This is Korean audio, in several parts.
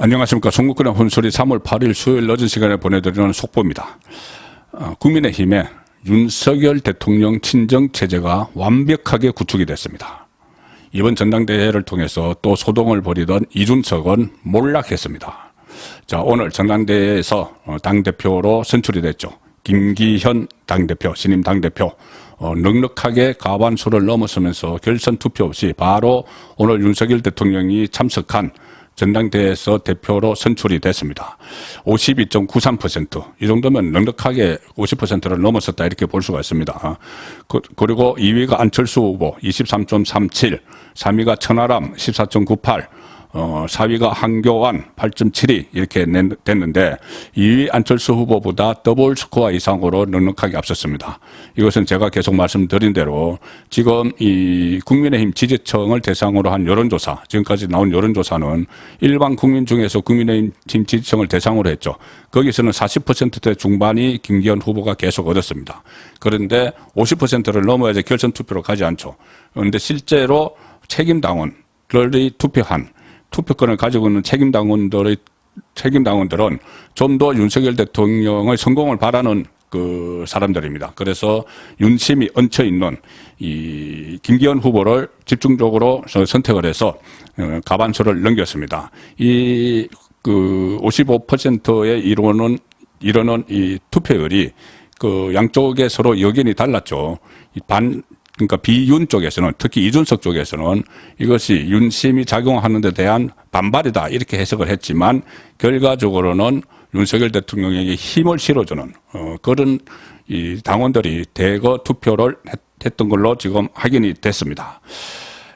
안녕하십니까. 송국근의 혼소리 3월 8일 수요일 늦은 시간에 보내드리는 속보입니다. 국민의힘의 윤석열 대통령 친정체제가 완벽하게 구축이 됐습니다. 이번 전당대회를 통해서 또 소동을 벌이던 이준석은 몰락했습니다. 자, 오늘 전당대회에서 당대표로 선출이 됐죠. 김기현 당대표, 신임 당대표. 넉넉하게 과반수를 넘어서면서 결선 투표 없이 바로 오늘 윤석열 대통령이 참석한 전당대회에서 대표로 선출이 됐습니다. 52.93%. 이 정도면 넉넉하게 50%를 넘어섰다 이렇게 볼 수가 있습니다. 그리고 2위가 안철수 후보 23.37, 3위가 천하람 14.98, 4위가 한교안 8.72 이렇게 됐는데 2위 안철수 후보보다 더블 스코어 이상으로 넉넉하게 앞섰습니다. 이것은 제가 계속 말씀드린 대로 지금 이 국민의힘 지지층을 대상으로 한 여론조사, 지금까지 나온 여론조사는 일반 국민 중에서 국민의힘 지지층을 대상으로 했죠. 거기서는 40%대 중반이 김기현 후보가 계속 얻었습니다. 그런데 50%를 넘어야지 결선 투표로 가지 않죠. 그런데 실제로 책임당원들이 투표한 투표권을 가지고 있는 책임당원들은 좀 더 윤석열 대통령의 성공을 바라는 그 사람들입니다. 그래서 윤심이 얹혀 있는 이 김기현 후보를 집중적으로 선택을 해서 과반수를 넘겼습니다. 이 그 55%에 이르는 이 투표율이 그 양쪽에 서로 의견이 달랐죠. 그러니까 비윤 쪽에서는, 특히 이준석 쪽에서는 이것이 윤심이 작용하는 데 대한 반발이다 이렇게 해석을 했지만 결과적으로는 윤석열 대통령에게 힘을 실어주는 그런 이 당원들이 대거 투표를 했던 걸로 지금 확인이 됐습니다.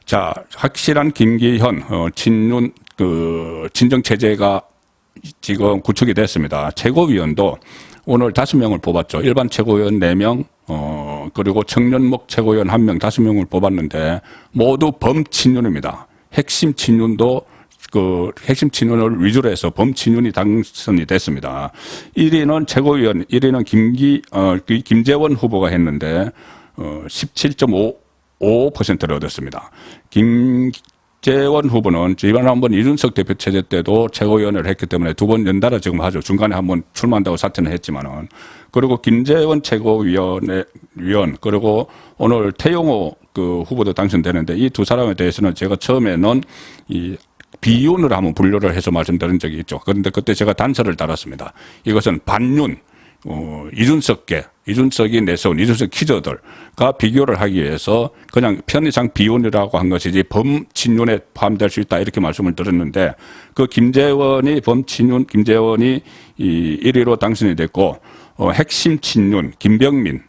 자, 확실한 김기현 친윤 친정 체제가 지금 구축이 됐습니다. 최고위원도 오늘 5명을 뽑았죠. 일반 최고위원 4명, 그리고 청년목 최고위원 1명, 5명을 뽑았는데 모두 범친윤입니다. 핵심 친윤도 핵심 친윤을 위주로 해서 범친윤이 당선이 됐습니다. 1위는 최고위원, 1위는 김재원 후보가 했는데 17.55%를 얻었습니다. 김재원 후보는 지난번 이준석 대표 체제 때도 최고위원을 했기 때문에 2번 연달아 지금 하죠. 중간에 한번 출마한다고 사퇴는 했지만은. 그리고 김재원 최고위원, 그리고 오늘 태용호 후보도 당선되는데 이 두 사람에 대해서는 제가 처음에는 이 비윤을 한번 분류를 해서 말씀드린 적이 있죠. 그런데 그때 제가 단서를 달았습니다. 이것은 반윤, 이준석이 내세운 이준석 키저들과 비교를 하기 위해서 그냥 편의상 비윤이라고 한 것이지 범친윤에 포함될 수 있다 이렇게 말씀을 드렸는데 그 김재원이 1위로 당선이 됐고 핵심 친윤 김병민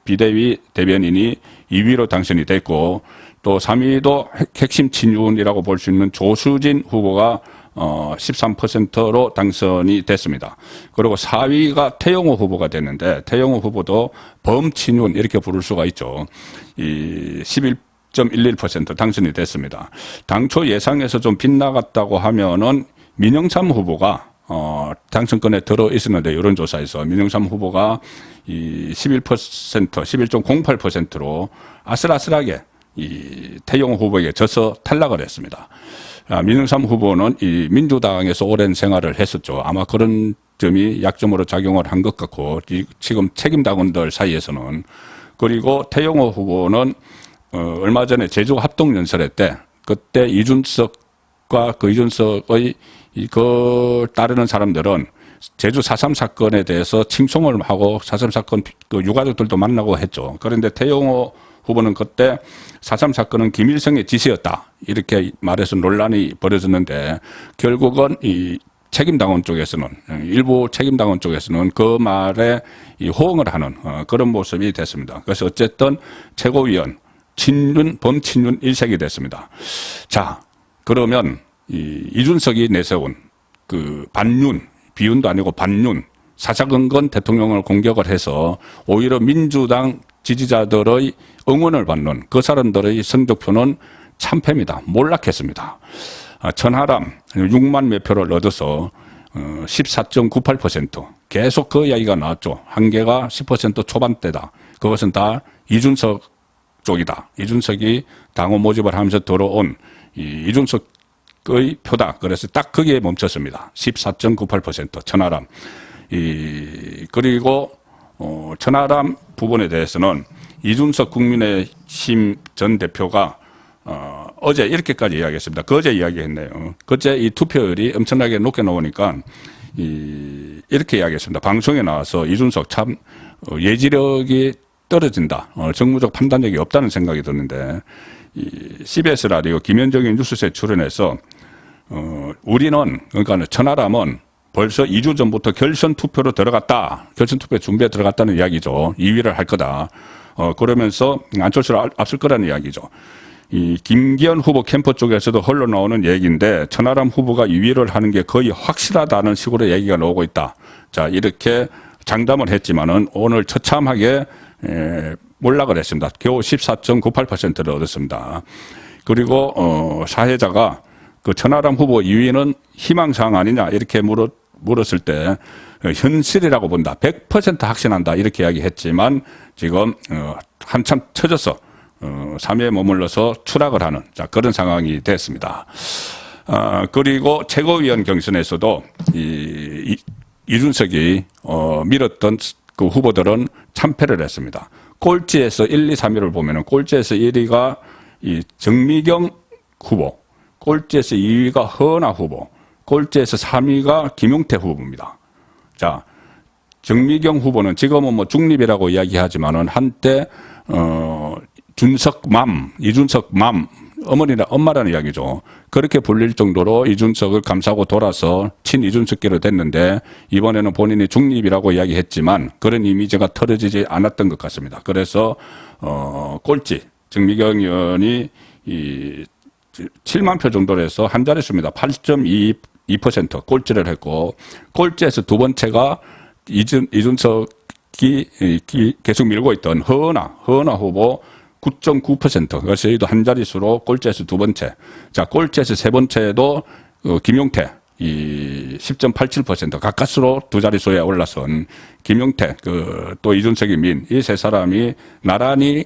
비대위 대변인이 2위로 당선이 됐고 또 3위도 핵심 친윤이라고 볼 수 있는 조수진 후보가 13%로 당선이 됐습니다. 그리고 4위가 태용호 후보가 됐는데 태용호 후보도 범친윤 이렇게 부를 수가 있죠. 이 11.11% 당선이 됐습니다. 당초 예상에서 좀 빗나갔다고 하면은 민영삼 후보가 당선권에 들어 있었는데 여론조사에서 민영삼 후보가 이 11.08%로 아슬아슬하게 이 태용호 후보에게 져서 탈락을 했습니다. 민영삼 후보는 이 민주당에서 오랜 생활을 했었죠. 아마 그런 점이 약점으로 작용을 한 것 같고 지금 책임당원들 사이에서는. 그리고 태용호 후보는 얼마 전에 제주 합동연설회 때 그때 이준석과 이준석의 따르는 사람들은 제주 4.3 사건에 대해서 칭송을 하고 4.3 사건 유가족들도 만나고 했죠. 그런데 태용호 후보는 그때 4.3 사건은 김일성의 지시였다 이렇게 말해서 논란이 벌어졌는데 결국은 이 책임당원 쪽에서는 일부 책임당원 쪽에서는 그 말에 호응을 하는 그런 모습이 됐습니다. 그래서 어쨌든 최고위원 범친윤 일색이 됐습니다. 자, 그러면 이준석이 내세운 그 반윤, 비윤도 아니고 반윤 사사건건 대통령을 공격을 해서 오히려 민주당 지지자들의 응원을 받는 그 사람들의 성적표는 참패입니다. 몰락했습니다. 천하람 6만 몇 표를 얻어서 14.98% 계속 그 이야기가 나왔죠. 한계가 10% 초반대다. 그것은 다 이준석 쪽이다. 이준석이 당원 모집을 하면서 들어온 이준석 의 표다. 그래서 딱 거기에 멈췄습니다. 14.98% 천하람. 그리고 천하람 부분에 대해서는 이준석 국민의힘 전 대표가 어제 이렇게까지 이야기했습니다. 그제 이야기했네요. 그제 이 투표율이 엄청나게 높게 나오니까 이렇게 이야기했습니다. 방송에 나와서 이준석 참 예지력이 떨어진다. 정무적 판단력이 없다는 생각이 드는데 CBS 라디오 김현정의 뉴스에 출연해서 우리는 그러니까 천하람은 벌써 2주 전부터 결선 투표로 들어갔다. 결선 투표에 준비해 들어갔다는 이야기죠. 2위를 할 거다. 그러면서 안철수를 앞설 거라는 이야기죠. 이 김기현 후보 캠프 쪽에서도 흘러나오는 얘기인데 천하람 후보가 2위를 하는 게 거의 확실하다는 식으로 얘기가 나오고 있다. 자, 이렇게 장담을 했지만은 오늘 처참하게 몰락을 했습니다. 겨우 14.98%를 얻었습니다. 그리고 사회자가 그 천하람 후보 2위는 희망사항 아니냐 이렇게 물었을 때 현실이라고 본다. 100% 확신한다. 이렇게 이야기했지만 지금 한참 쳐져서 3위에 머물러서 추락을 하는 그런 상황이 됐습니다. 그리고 최고위원 경선에서도 이준석이 밀었던 그 후보들은 참패를 했습니다. 꼴찌에서 1, 2, 3위를 보면은 꼴찌에서 1위가 이 정미경 후보, 꼴찌에서 2위가 허은하 후보, 꼴찌에서 3위가 김용태 후보입니다. 자, 정미경 후보는 지금은 뭐 중립이라고 이야기하지만은 한때 이준석 맘, 엄마라는 이야기죠. 그렇게 불릴 정도로 이준석을 감싸고 돌아서 친이준석계로 됐는데 이번에는 본인이 중립이라고 이야기했지만 그런 이미지가 털어지지 않았던 것 같습니다. 그래서 꼴찌 정미경 의원이 7만 표 정도로 해서 한 자릿수입니다. 8.22% 꼴찌를 했고 꼴찌에서 두 번째가 이준석이 계속 밀고 있던 허은하 후보 9.9%. 그래서 여기도 한 자릿수로 꼴찌에서 두 번째. 자, 꼴찌에서 세 번째도 김용태 10.87% 가까스로 두 자릿수에 올라선 김용태 또 이준석이 민 이 세 사람이 나란히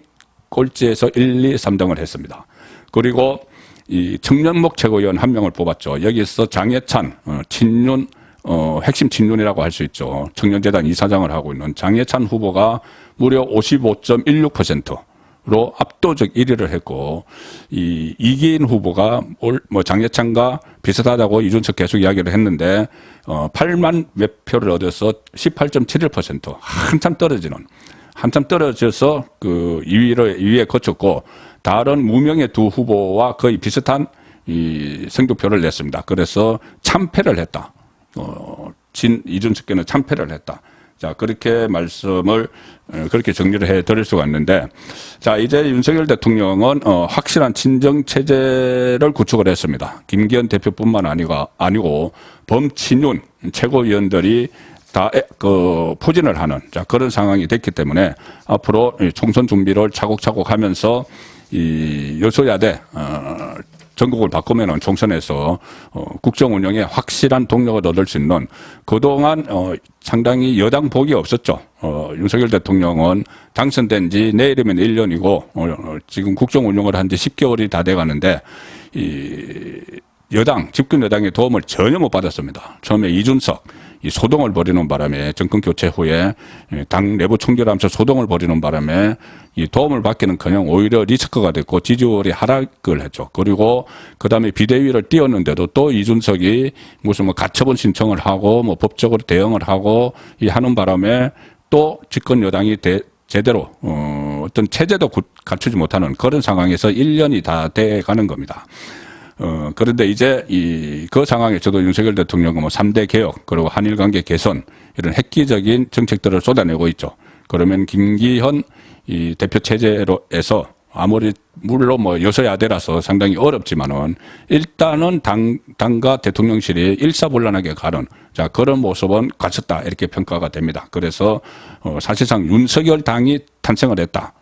꼴찌에서 1, 2, 3등을 했습니다. 그리고 이 청년목 최고위원 한 명을 뽑았죠. 여기서 장해찬 친윤 핵심 친윤이라고 할 수 있죠. 청년재단 이사장을 하고 있는 장해찬 후보가 무려 55.16%로 압도적 1위를 했고 이기인 후보가 장해찬과 비슷하다고 이준석 계속 이야기를 했는데 8만 몇 표를 얻어서 18.71% 한참 떨어져서 그 2위에 거쳤고 다른 무명의 두 후보와 거의 비슷한 이 성적표를 냈습니다. 그래서 참패를 했다. 이준석께는 참패를 했다. 자, 그렇게 그렇게 정리를 해 드릴 수가 있는데, 자, 이제 윤석열 대통령은, 확실한 친정체제를 구축을 했습니다. 김기현 대표뿐만 아니고, 범친윤 최고위원들이 다, 포진을 하는, 자, 그런 상황이 됐기 때문에, 앞으로 총선 준비를 차곡차곡 하면서, 이 여소야대, 전국을 바꾸면은 총선에서 국정 운영에 확실한 동력을 얻을 수 있는 그동안 상당히 여당 복이 없었죠. 윤석열 대통령은 당선된 지 내일이면 1년이고 지금 국정 운영을 한 지 10개월이 다 돼 가는데 이 집권 여당의 도움을 전혀 못 받았습니다. 처음에 이준석 이 소동을 벌이는 바람에 정권 교체 후에 당 내부 총결하면서 소동을 벌이는 바람에 이 도움을 받기는커녕 오히려 리스크가 됐고 지지율이 하락을 했죠. 그리고 그다음에 비대위를 띄웠는데도 또 이준석이 무슨 가처분 신청을 하고 법적으로 대응을 하고 하는 바람에 또 집권 여당이 제대로 어떤 체제도 갖추지 못하는 그런 상황에서 1년이 다 돼 가는 겁니다. 그런데 이제 그 상황에 저도 윤석열 대통령은 3대 개혁, 그리고 한일 관계 개선, 이런 획기적인 정책들을 쏟아내고 있죠. 그러면 김기현 대표 체제로에서 아무리, 물론 여소야대라서 상당히 어렵지만은 일단은 당과 대통령실이 일사불란하게 가는, 자, 그런 모습은 갖췄다. 이렇게 평가가 됩니다. 그래서, 사실상 윤석열 당이 탄생을 했다.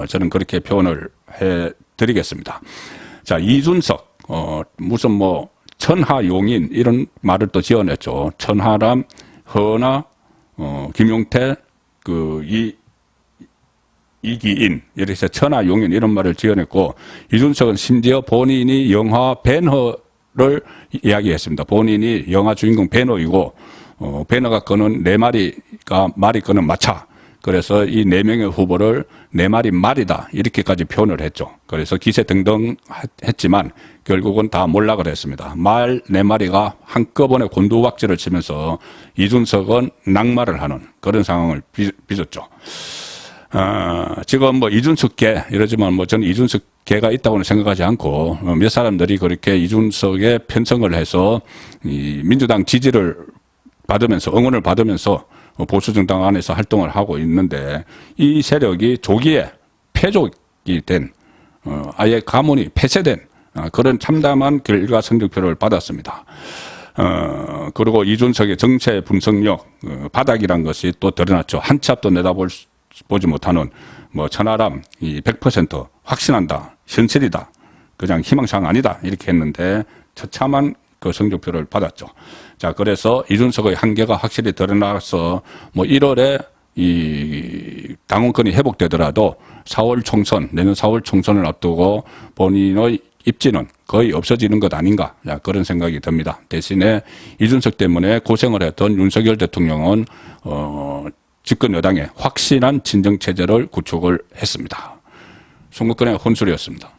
저는 그렇게 표현을 해 드리겠습니다. 자, 이준석. 무슨 천하용인 이런 말을 또 지어냈죠. 천하람, 허은하, 김용태, 이기인 이렇게 해서 천하용인 이런 말을 지어냈고 이준석은 심지어 본인이 영화 벤허를 후보를 이야기했습니다. 본인이 영화 주인공 배너이고 배너가 끄는 네 마리가 말이 끄는 마차. 그래서 이 네 명의 후보를 네 마리 말이다 이렇게까지 표현을 했죠. 그래서 기세등등했지만 결국은 다 몰락을 했습니다. 말 네 마리가 한꺼번에 곤두박질을 치면서 이준석은 낙마를 하는 그런 상황을 빚었죠. 지금 뭐 이준석계 이러지만 뭐 저는 이준석계가 있다고는 생각하지 않고 몇 사람들이 그렇게 이준석에 편성을 해서 이 민주당 지지를 받으면서 응원을 받으면서 보수정당 안에서 활동을 하고 있는데 이 세력이 조기에 패족이 된 아예 가문이 폐쇄된 그런 참담한 결과 성적표를 받았습니다. 그리고 이준석의 정체 분석력 바닥이란 것이 또 드러났죠. 한 치 앞도 내다보지 못하는 뭐 천하람 100% 확신한다, 현실이다, 그냥 희망사항 아니다 이렇게 했는데 처참한 그 성적표를 받았죠. 자, 그래서 이준석의 한계가 확실히 드러나서 뭐 1월에 이 당원권이 회복되더라도 4월 총선, 내년 4월 총선을 앞두고 본인의 입지는 거의 없어지는 것 아닌가, 그런 생각이 듭니다. 대신에 이준석 때문에 고생을 했던 윤석열 대통령은 집권 여당의 확실한 진정체제를 구축을 했습니다. 송국근의 혼술이었습니다.